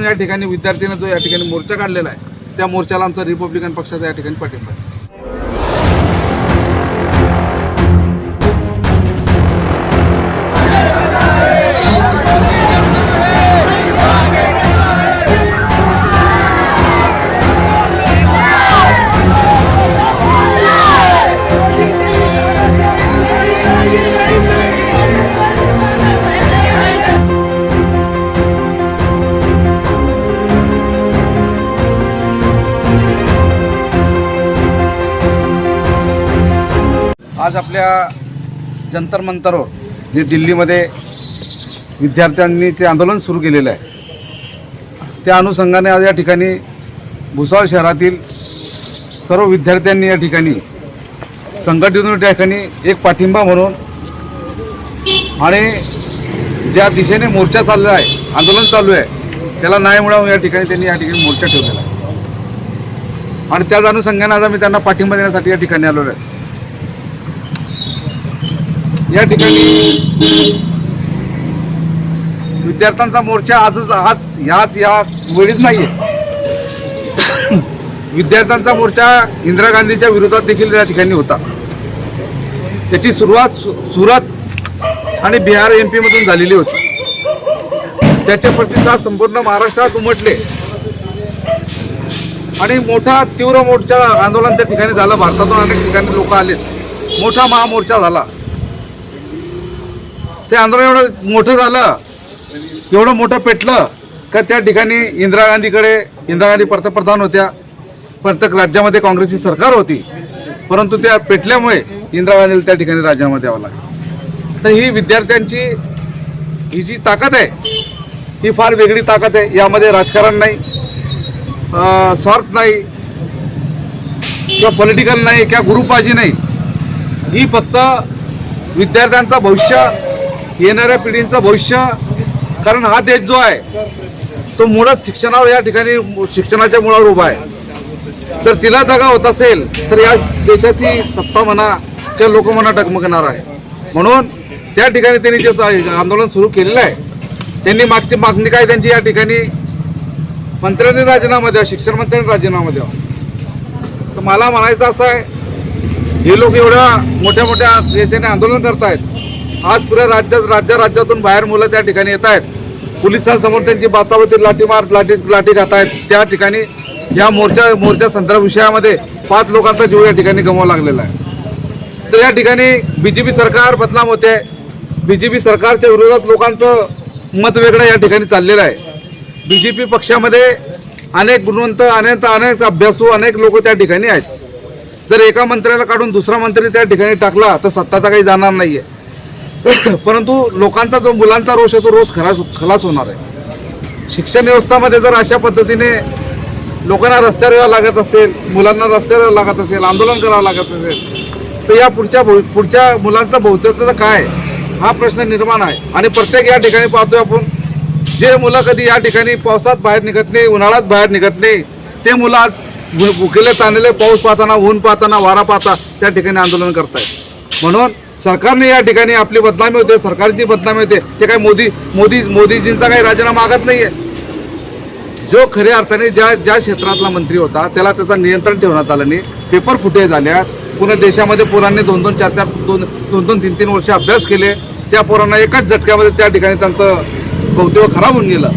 या ठिकाणी विद्यार्थ्यांनी जो या ठिकाणी मोर्चा काढलेला आहे त्या मोर्चाला आमचा रिपब्लिकन पक्षाचा या ठिकाणी पाठिंबा आहे. आज आपल्या जंतर मंतरवर जे दिल्लीमध्ये विद्यार्थ्यांनी ते आंदोलन सुरू केलेलं आहे त्या अनुषंगाने आज या ठिकाणी भुसावळ शहरातील सर्व विद्यार्थ्यांनी या ठिकाणी संघटित होऊन त्या ठिकाणी एक पाठिंबा म्हणून आणि ज्या दिशेने मोर्चा चालला आहे आंदोलन चालू आहे त्याला न्याय मिळावं या ठिकाणी त्यांनी या ठिकाणी मोर्चा ठेवलेला आहे आणि त्याच अनुषंगाने आज आम्ही त्यांना पाठिंबा देण्यासाठी या ठिकाणी आलेलो आहे. या ठिकाणी विद्यार्थ्यांचा मोर्चा आज या वेळीच नाहीये. विद्यार्थ्यांचा मोर्चा इंदिरा गांधीच्या विरोधात देखील या ठिकाणी होता. त्याची सुरुवात सुरत आणि बिहार MP मधून झालेली होती. त्याचे प्रतिसाद संपूर्ण महाराष्ट्रात उमटले आणि मोठा तीव्र मोर्चा आंदोलन त्या ठिकाणी झालं. भारतातून अनेक ठिकाणी लोक आले. मोठा महामोर्चा झाला. ते आंदोलन एवढं मोठं झालं एवढं मोठं पेटलं का त्या ठिकाणी इंदिरा गांधी पंतप्रधान होत्या. प्रत्येक राज्यामध्ये काँग्रेसची सरकार होती परंतु त्या पेटल्यामुळे इंदिरा गांधीला त्या ठिकाणी राजीनामा द्यावा लागला. तर ही विद्यार्थ्यांची ही जी ताकद आहे ही फार वेगळी ताकद आहे. यामध्ये राजकारण नाही, स्वार्थ नाही किंवा पॉलिटिकल नाही किंवा ग्रुपबाजी नाही. ही फक्त विद्यार्थ्यांचं भविष्य, येणाऱ्या पिढींचं भविष्य, कारण हा देश जो आहे तो मुळात शिक्षणावर या ठिकाणी शिक्षणाच्या मुळावर उभा आहे. तर तिला दगा होत असेल तर या देशाची सत्ता म्हणा किंवा लोक म्हणा डगमगणार आहे. म्हणून त्या ठिकाणी त्यांनी जे आंदोलन सुरू केलेलं आहे त्यांनी मागची मागणी काय त्यांची या ठिकाणी मंत्र्यांनी राजीनामा द्यावा, शिक्षण मंत्र्यांनी राजीनामा द्यावा. तर मला म्हणायचं असं आहे हे लोक एवढ्या मोठ्या मोठ्या याच्याने आंदोलन करतायत. आज पुऱ्या राज्यातून बाहेर मुलं त्या ठिकाणी येत आहेत. पोलिसांसमोर त्यांची बातावरती लाठी घात आहेत. त्या ठिकाणी या मोर्चा संदर्भ विषयामध्ये 5 लोकांचा जीव या ठिकाणी गमवावा लागलेला आहे. तर या ठिकाणी BJP सरकार बदनाम होते. BJP सरकारच्या विरोधात लोकांचं मत वेगळं या ठिकाणी चाललेलं आहे. BJP पक्षामध्ये अनेक गुणवंत, अनेक अभ्यासू, अनेक लोक त्या ठिकाणी आहेत. जर एका मंत्र्याला काढून दुसरा मंत्री त्या ठिकाणी टाकला तर सत्ताचा काही जाणार नाहीये. परंतु लोकांचा जो मुलांचा रोष आहे तो रोष खलास होणार आहे. शिक्षण व्यवस्थामध्ये जर अशा पद्धतीने लोकांना रस्त्यावर यावं लागत असेल, मुलांना रस्त्यावर यावं लागत असेल, आंदोलन करावं लागत असेल तर या पुढच्या मुलांचं भवितव्य काय हा प्रश्न निर्माण आहे. आणि प्रत्येक या ठिकाणी पाहतोय आपण जे मुलं कधी या ठिकाणी पावसात बाहेर निघत नाही, उन्हाळ्यात बाहेर निघत नाही ते मुलं आज भुकेले ताणलेले पाऊस पाहताना, ऊन पाहताना, वारा पाहता त्या ठिकाणी आंदोलन करतायत. म्हणून सरकारने या ठिकाणी आपली बदनामी होते, सरकारची बदनामी होते. ते काय मोदीजींचा काही राजीनामा मागत नाहीये. जो खऱ्या अर्थाने ज्या क्षेत्रातला मंत्री होता त्याला त्याचं नियंत्रण ठेवण्यात आलं नाही. पेपर फुटे झाल्या. पुन्हा देशामध्ये पोरांनी 2-3 वर्ष अभ्यास केले. त्या पोरांना एकाच झटक्यामध्ये त्या ठिकाणी त्यांचं भवितव्य खराब होऊन गेलं.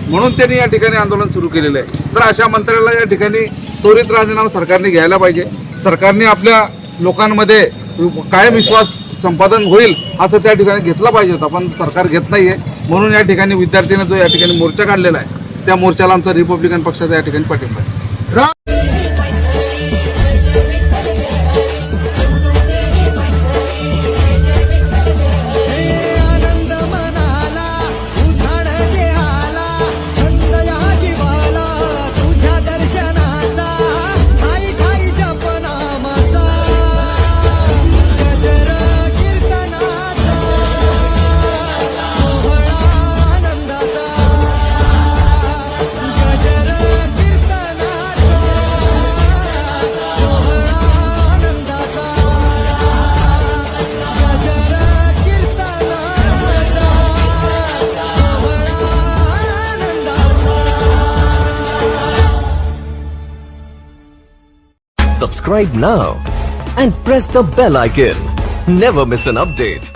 म्हणून त्यांनी या ठिकाणी आंदोलन सुरू केलेलं आहे. तर अशा मंत्र्याला या ठिकाणी त्वरित राजीनामा सरकारने घ्यायला पाहिजे. सरकारने आपल्या लोकांमध्ये कायम विश्वास संपादन होईल असं त्या ठिकाणी घेतला पाहिजे होता पण सरकार घेत नाहीये. म्हणून या ठिकाणी विद्यार्थ्यांनी जो या ठिकाणी मोर्चा काढलेला आहे त्या मोर्चाला आमचा रिपब्लिकन पक्षाचा या ठिकाणी पाठिंबा आहे. subscribe now and press the bell icon. Never miss an update.